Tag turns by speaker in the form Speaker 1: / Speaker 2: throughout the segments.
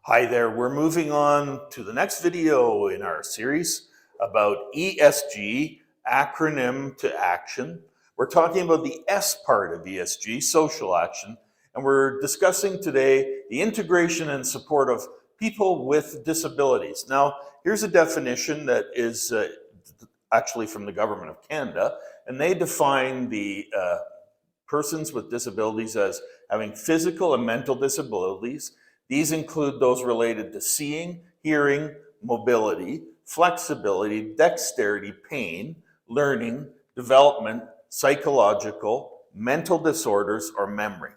Speaker 1: Hi there, we're moving on to the next video in our series about ESG, acronym to action. We're talking about the S part of ESG, social action, and we're discussing today the integration and support of people with disabilities. Now, here's a definition that is actually from the Government of Canada, and they define the persons with disabilities as having physical and mental disabilities. These include those related to seeing, hearing, mobility, flexibility, dexterity, pain, learning, development, psychological, mental disorders, or memory.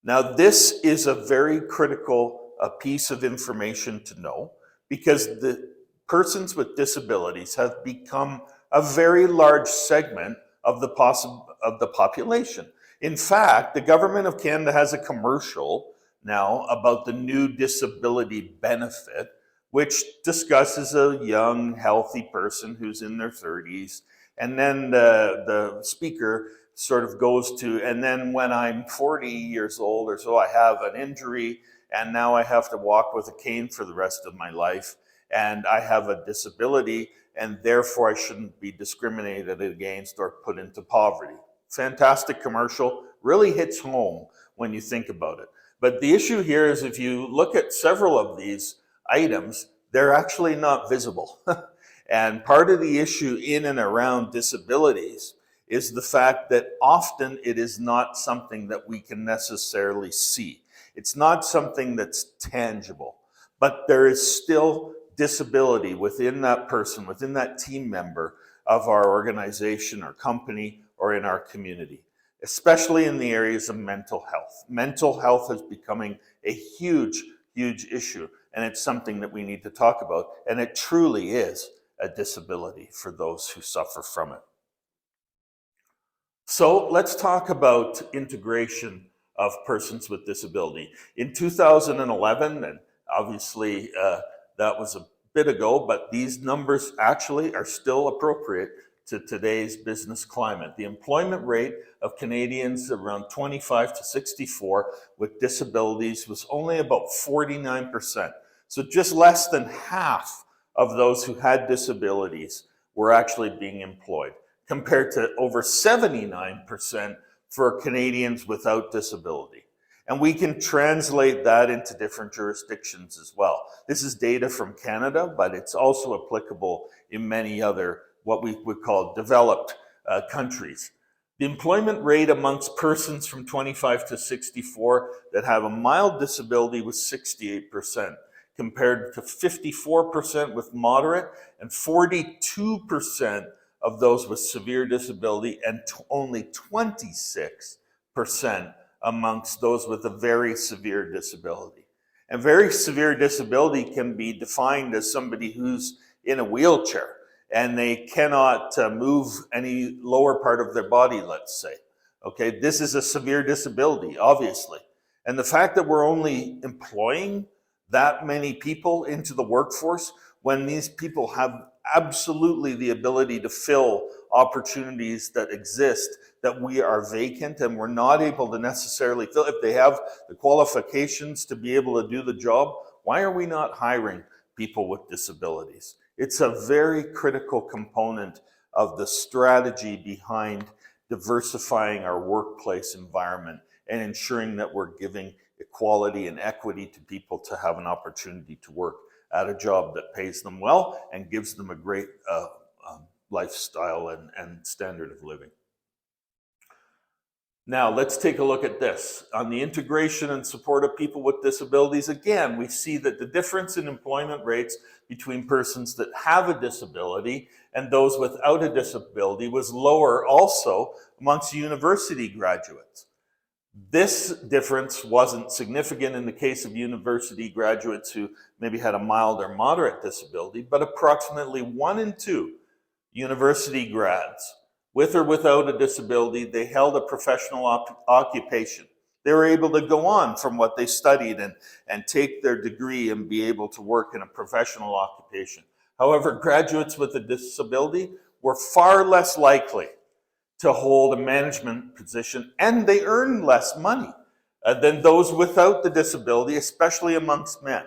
Speaker 1: Now, this is a very critical piece of information to know because the persons with disabilities have become a very large segment of the population. In fact, the Government of Canada has a commercial now about the new disability benefit, which discusses a young, healthy person who's in their 30s. And then the speaker sort of goes to, and then when I'm 40 years old or so, I have an injury, and now I have to walk with a cane for the rest of my life, and I have a disability, and therefore I shouldn't be discriminated against or put into poverty. Fantastic commercial, really hits home when you think about it. But the issue here is if you look at several of these items, they're actually not visible. And part of the issue in and around disabilities is the fact that often it is not something that we can necessarily see. It's not something that's tangible, but there is still disability within that person, within that team member of our organization or company or in our community, especially in the areas of mental health. Mental health is becoming a huge, huge issue, and it's something that we need to talk about, and it truly is a disability for those who suffer from it. So let's talk about integration of persons with disability. In 2011, and obviously that was a bit ago, but these numbers actually are still appropriate to today's business climate. The employment rate of Canadians around 25 to 64 with disabilities was only about 49%. So just less than half of those who had disabilities were actually being employed, compared to over 79% for Canadians without disability. And we can translate that into different jurisdictions as well. This is data from Canada, but it's also applicable in many other what we would call developed countries. The employment rate amongst persons from 25 to 64 that have a mild disability was 68%, compared to 54% with moderate and 42% of those with severe disability, and only 26% amongst those with a very severe disability. And very severe disability can be defined as somebody who's in a wheelchair and they cannot move any lower part of their body, let's say. Okay, this is a severe disability, obviously. And the fact that we're only employing that many people into the workforce when these people have absolutely the ability to fill opportunities that exist that we are vacant and we're not able to necessarily fill. If they have the qualifications to be able to do the job, why are we not hiring people with disabilities? It's a very critical component of the strategy behind diversifying our workplace environment and ensuring that we're giving equality and equity to people to have an opportunity to work at a job that pays them well and gives them a great lifestyle and standard of living. Now, let's take a look at this. On the integration and support of people with disabilities, again, we see that the difference in employment rates between persons that have a disability and those without a disability was lower also amongst university graduates. This difference wasn't significant in the case of university graduates who maybe had a mild or moderate disability, but approximately 1 in 2 university grads, with or without a disability, they held a professional occupation. They were able to go on from what they studied and take their degree and be able to work in a professional occupation. However, graduates with a disability were far less likely to hold a management position, and they earn less money. and then those without the disability, especially amongst men.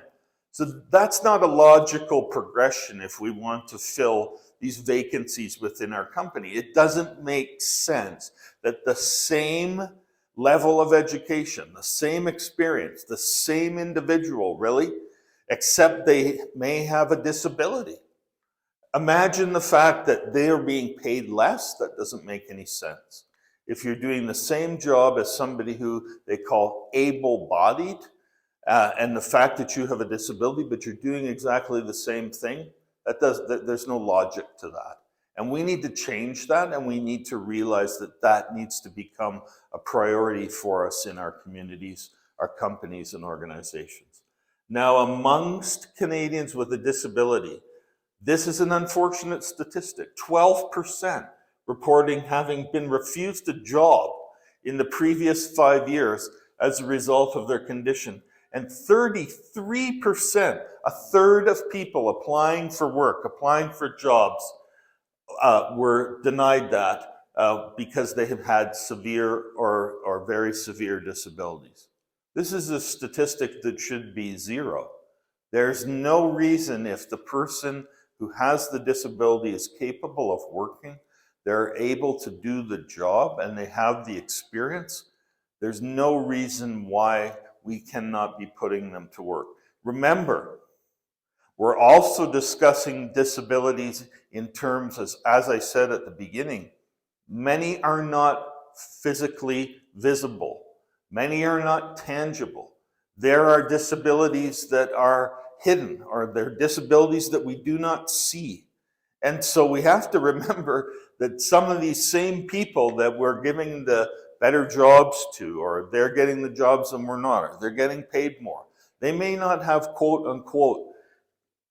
Speaker 1: So that's not a logical progression if we want to fill these vacancies within our company. It doesn't make sense that the same level of education, the same experience, the same individual, really, except they may have a disability. Imagine the fact that they are being paid less. That doesn't make any sense. If you're doing the same job as somebody who they call able-bodied, and the fact that you have a disability, but you're doing exactly the same thing, there's no logic to that. And we need to change that, and we need to realize that that needs to become a priority for us in our communities, our companies, and organizations. Now, amongst Canadians with a disability, this is an unfortunate statistic. 12% reporting having been refused a job in the previous 5 years as a result of their condition. And 33%, a third of people applying for work, applying for jobs, were denied that because they have had severe or very severe disabilities. This is a statistic that should be zero. There's no reason, if the person who has the disability is capable of working, they're able to do the job, and they have the experience, there's no reason why we cannot be putting them to work. Remember, we're also discussing disabilities in terms, as I said at the beginning, many are not physically visible. Many are not tangible. There are disabilities that are hidden, or there are disabilities that we do not see. And so we have to remember that some of these same people that we're giving the better jobs to, or they're getting the jobs and we're not, or they're getting paid more, they may not have quote unquote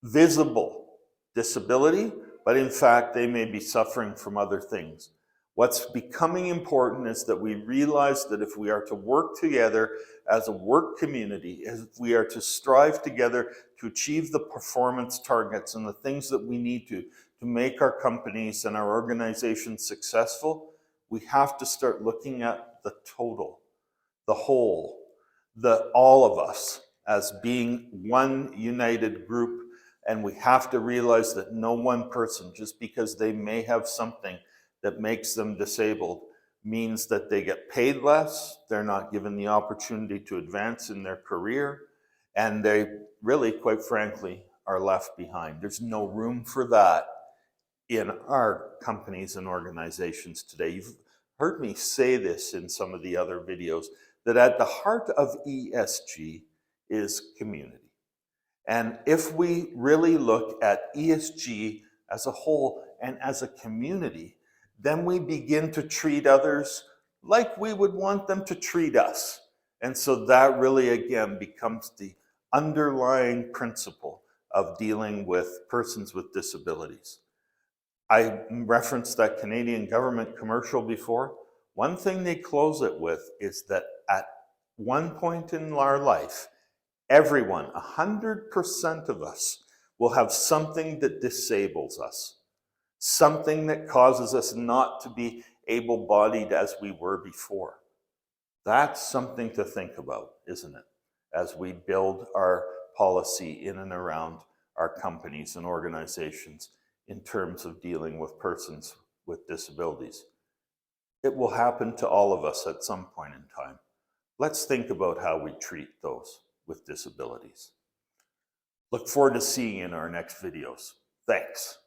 Speaker 1: visible disability, but in fact they may be suffering from other things. What's becoming important is that we realize that if we are to work together as a work community, if we are to strive together to achieve the performance targets and the things that we need to make our companies and our organizations successful, we have to start looking at the total, the whole, all of us as being one united group. And we have to realize that no one person, just because they may have something that makes them disabled, means that they get paid less, they're not given the opportunity to advance in their career, and they really, quite frankly, are left behind. There's no room for that in our companies and organizations today. You've heard me say this in some of the other videos, that at the heart of ESG is community. And if we really look at ESG as a whole and as a community, then we begin to treat others like we would want them to treat us. And so that really, again, becomes the underlying principle of dealing with persons with disabilities. I referenced that Canadian government commercial before. One thing they close it with is that at one point in our life, everyone, 100% of us, will have something that disables us, something that causes us not to be able-bodied as we were before. That's something to think about, isn't it, as we build our policy in and around our companies and organizations in terms of dealing with persons with disabilities. It will happen to all of us at some point in time. Let's think about how we treat those with disabilities. Look forward to seeing you in our next videos. Thanks.